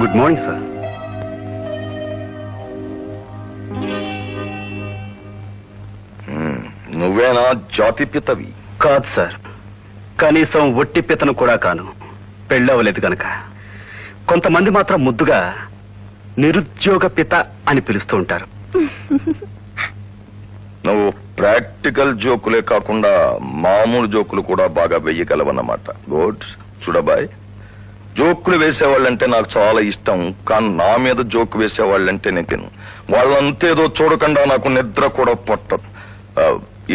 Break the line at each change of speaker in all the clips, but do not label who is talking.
Good morning sir.
నువ్వేనా జాతిపితవి?
కాదు sir, కనీసం ఒట్టి పితను కూడా కాను. పెళ్ళవలేదు గనక. కొంతమంది మాత్రం ముద్దుగా నిరుద్యోగ పిత అని పిలుస్తూ ఉంటారు.
నువ్వు ప్రాక్టికల్ జోకులే కాకుండా మామూలు జోకులు కూడా బాగా వెయ్యగలవన్నమాట. గుడ్. చూడబాయ్, జోకులు వేసేవాళ్ళంటే నాకు చాలా ఇష్టం, కానీ నా మీద జోకు వేసేవాళ్ళంటే నేను వాళ్ళంతేదో చూడకుండా నాకు నిద్ర కూడా పట్టదు.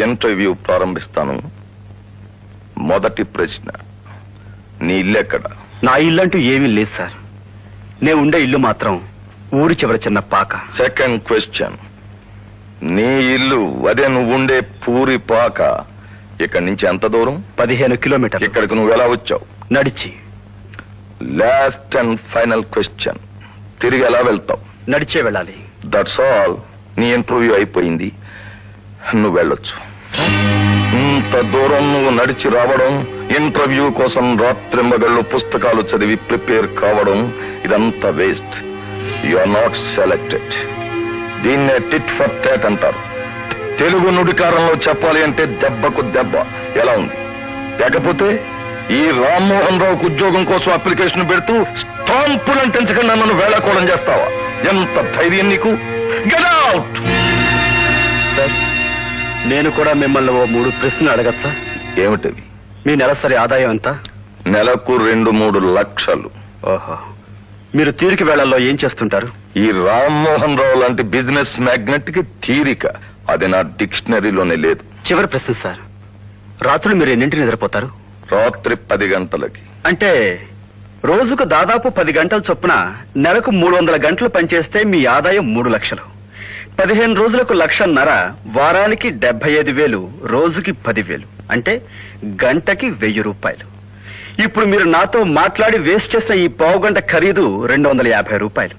ఇంటర్వ్యూ ప్రారంభిస్తాను. మొదటి ప్రశ్న, నీ ఇల్లెక్కడ?
నా ఇల్లంటూ ఏమీ లేదు సార్. నేను ఉండే ఇల్లు మాత్రం ఊరి చివర చిన్న పాక.
సెకండ్ క్వశ్చన్, నీ ఇల్లు అదే నువ్వు ఉండే పూరి పాక ఇక్కడి నుంచి ఎంత దూరం?
15 కిలోమీటర్లు.
ఇక్కడికి నువ్వు ఎలా వచ్చావు?
నడిచి.
లాస్ట్ అండ్ ఫైనల్ క్వశ్చన్, తిరిగి ఎలా వెళ్తావు?
నడిచే వెళ్ళాలి.
That's all. నీ ఇంటర్వ్యూ అయిపోయింది, నువ్వు వెళ్ళొచ్చు. ఇంత దూరం నువ్వు నడిచి రావడం, ఇంటర్వ్యూ కోసం రాత్రింబగళ్ళు పుస్తకాలు చదివి ప్రిపేర్ కావడం, ఇదంతా waste. You are not selected. దీన్నే టిట్ ఫర్ టాట్ అంటారు. తెలుగు నుడికారంలో చెప్పాలి అంటే దెబ్బకు దెబ్బ. ఎలా ఉంది? లేకపోతే ఈ రామ్మోహన్ రావుకు ఉద్యోగం కోసం అప్లికేషన్ పెడుతూ స్టాంపులను తెంచకుండా నన్ను వేళాకోళం చేస్తావా? ఎంత ధైర్యం నీకు? Get out!
నేను కూడా మిమ్మల్ని ఓ 3 ప్రశ్నలు అడగచ్చా?
ఏమిటవి?
మీ నెలసరి ఆదాయం ఎంత?
నెలకు 2-3 లక్షలు.
ఓహో. మీరు తీరిక వేళల్లో ఏం చేస్తుంటారు?
ఈ రామ్మోహన్ రావు లాంటి బిజినెస్ మ్యాగ్నెట్ కి తీరిక, అది నా డిక్షనరీలోనే లేదు.
చివరి ప్రశ్న సార్, రాత్రులు మీరు ఎన్నింటిని నిద్రపోతారు?
రాత్రి 10 గంటలకి.
అంటే రోజుకు దాదాపు 10 గంటల చొప్పున నెలకు 300 గంటలు పనిచేస్తే మీ ఆదాయం 3 లక్షలు. 15 రోజులకు 1,50,000, వారానికి 75,000, రోజుకి 10,000, అంటే గంటకి 1,000 రూపాయలు. ఇప్పుడు మీరు నాతో మాట్లాడి వేస్ట్ చేసిన ఈ పావుగంట ఖరీదు 250 రూపాయలు.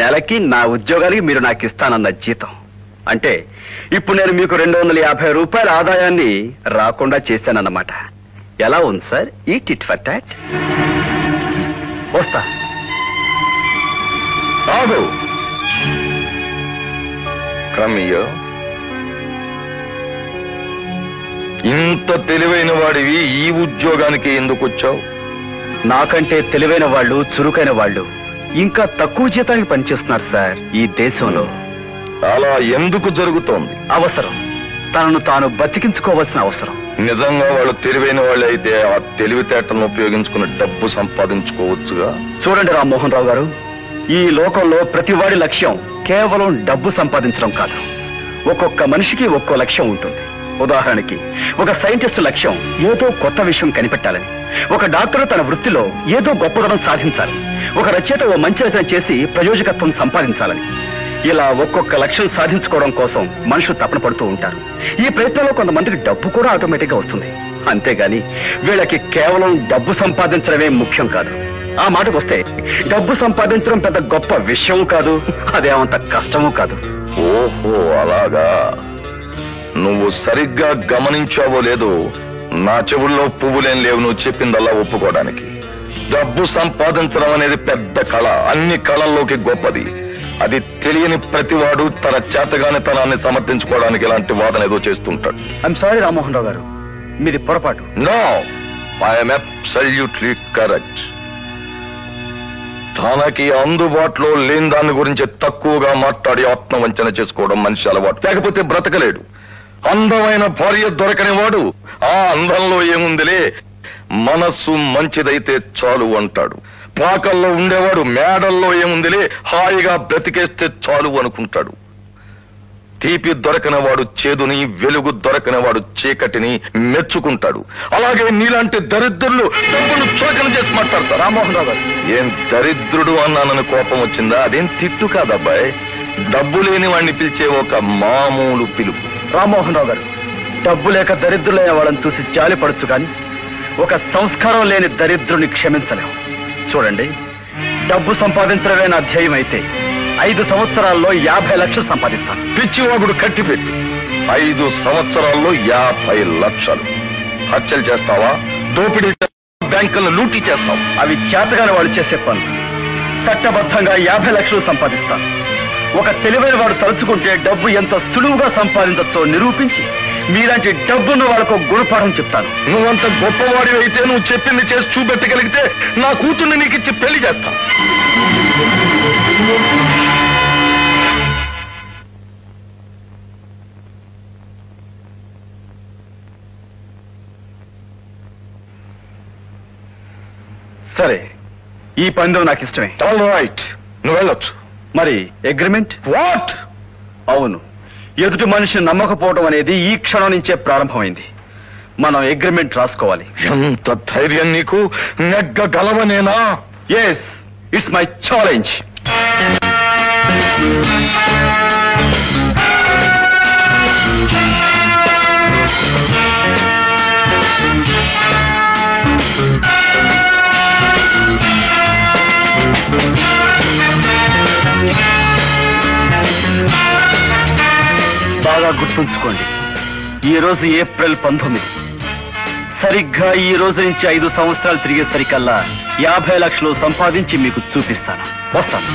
నెలకి నా ఉద్యోగానికి మీరు నాకు ఇస్తానన్న జీతం. అంటే ఇప్పుడు నేను మీకు 250 రూపాయల ఆదాయాన్ని రాకుండా చేశానన్నమాట. ఎలా ఉంది సార్ ఈ టిట్ ఫర్ టాట్? వస్తా.
ఆగు. Come here. ఇంత తెలివైన వాడివి ఈ ఉద్యోగానికి ఎందుకు వచ్చావు?
నాకంటే తెలివైన వాళ్ళు, చురుకైన వాళ్ళు ఇంకా తక్కువ జీతానికి పనిచేస్తున్నారు సార్ ఈ దేశంలో.
అలా ఎందుకు జరుగుతోంది?
అవసరం. తనను తాను బతికించుకోవాల్సిన అవసరం.
నిజంగా వాళ్ళు తెలివైన వాళ్ళు అయితే ఆ తెలివితేటలను ఉపయోగించుకుని డబ్బు సంపాదించుకోవచ్చుగా.
చూడండి రామ్మోహన్ రావు గారు, ఈ లోకంలో ప్రతివాడి లక్ష్యం కేవలం డబ్బు సంపాదించడం కాదు. ఒక్కొక్క మనిషికి ఒక్కో లక్ష్యం ఉంటుంది. ఉదాహరణకి ఒక సైంటిస్టు లక్ష్యం ఏదో కొత్త విషయం కనిపెట్టాలని, ఒక డాక్టర్ తన వృత్తిలో ఏదో గొప్పదనం సాధించాలి, ఒక రచయిత ఓ మంచి రచన చేసి ప్రయోజకత్వం సంపాదించాలని. ఇలా ఒక్కొక్క లక్ష్యం సాధించుకోవడం కోసం మనుషులు తపన పడుతూ ఉంటారు. ఈ ప్రయత్నంలో కొంతమందికి డబ్బు కూడా ఆటోమేటిక్ గా వస్తుంది. అంతేగాని వీళ్ళకి కేవలం డబ్బు సంపాదించడమే ముఖ్యం కాదు. ఆ మాటకు వస్తే డబ్బు సంపాదించడం పెద్ద గొప్ప విషయం కాదు, అదేమంత కష్టమూ కాదు.
ఓహో, అలాగా. నువ్వు సరిగ్గా గమనించావో లేదో, నా చెవుల్లో పువ్వులేం లేవు నువ్వు చెప్పిందల్లా ఒప్పుకోవడానికి. డబ్బు సంపాదించడం అనేది పెద్ద కళ, అన్ని కళల్లోకి గొప్పది. అది తెలియని ప్రతివాడు తన చేతగాని తనాన్ని సమర్థించుకోవడానికి ఇలాంటి వాదన ఏదో చేస్తుంటాడు.
ఐఎమ్ సారీ రామ్మోహన్ రావు గారు, మీది పొరపాటు.
No, I'm absolutely correct. తనకి అందుబాటులో లేని దాని గురించి తక్కువగా మాట్లాడి ఆత్మవంచన చేసుకోవడం మనిషి అలవాటు, లేకపోతే బ్రతకలేడు. అందమైన భార్య దొరకని వాడు ఆ అందంలో ఏముందిలే, మనస్సు మంచిదైతే చాలు అంటాడు. పాకల్లో ఉండేవాడు మేడల్లో ఏముందిలే, హాయిగా బ్రతికేస్తే చాలు అనుకుంటాడు. తీపి దొరకనివాడు చేదుని, వెలుగు దొరకనివాడు చీకటిని మెచ్చుకుంటాడు. అలాగే నీలాంటి దరిద్రులు డబ్బును చులకన చేసి మాట్లాడతారు.
రామ్మోహన్ రావు గారు,
ఏం దరిద్రుడు అన్నానని కోపం వచ్చిందా? అదేం తిట్టు కాదబ్బాయ్, డబ్బు లేని వాడిని పిలిచే ఒక మామూలు పిలుపు.
రామ్మోహన్ రావు గారు, డబ్బు లేక దరిద్రులైన వాళ్ళని చూసి జాలి పడచ్చు కానీ ఒక సంస్కారం లేని దరిద్రుని క్షమించలేం. చూడండి, డబ్బు సంపాదించడమే నా ధ్యేయం అయితే 5 సంవత్సరాల్లో 50 లక్షలు సంపాదిస్తాను.
పిచ్చివాగుడు కట్టిపెట్టి 5 సంవత్సరాల్లో 50 లక్షలు. హత్యలు చేస్తావా? దోపిడీ బ్యాంకులను లూటీ చేస్తావు?
అవి చేతగాని వాళ్ళు చేసే పనులు. చట్టబద్ధంగా 50 లక్షలు సంపాదిస్తాను. ఒక తెలివైన వాడు తలుచుకుంటే డబ్బు ఎంత సులువుగా సంపాదించచ్చో నిరూపించి మీలాంటి డబ్బున్న వాళ్ళకు గుణపాఠం చెప్తాను.
నువ్వంత గొప్పవాడి అయితే నువ్వు చెప్పింది చేసి చూపెట్టగలిగితే నా కూతుర్ని నీకు ఇచ్చి పెళ్లి చేస్తాను.
సరే, ఈ పందెం నాకు ఇష్టమే.
ఆల్ రైట్, నువ్వు వెళ్ళొచ్చు.
మరి అగ్రిమెంట్?
వాట్?
అవును, ఎదుటి మనిషిని నమ్మకపోవడం అనేది ఈ క్షణం నుంచే ప్రారంభమైంది. మనం అగ్రిమెంట్ రాసుకోవాలి.
ఎంత ధైర్యం నీకు? నెగ్గగలవనేనా?
Yes, it's my challenge. బాగా గుర్తుంచుకోండి, ఈ రోజు ఏప్రిల్ 19. సరిగ్గా ఈ రోజు నుంచి 5 సంవత్సరాలు తిరిగేసరికల్లా 50 లక్షలు సంపాదించి మీకు చూపిస్తాను. వస్తాను.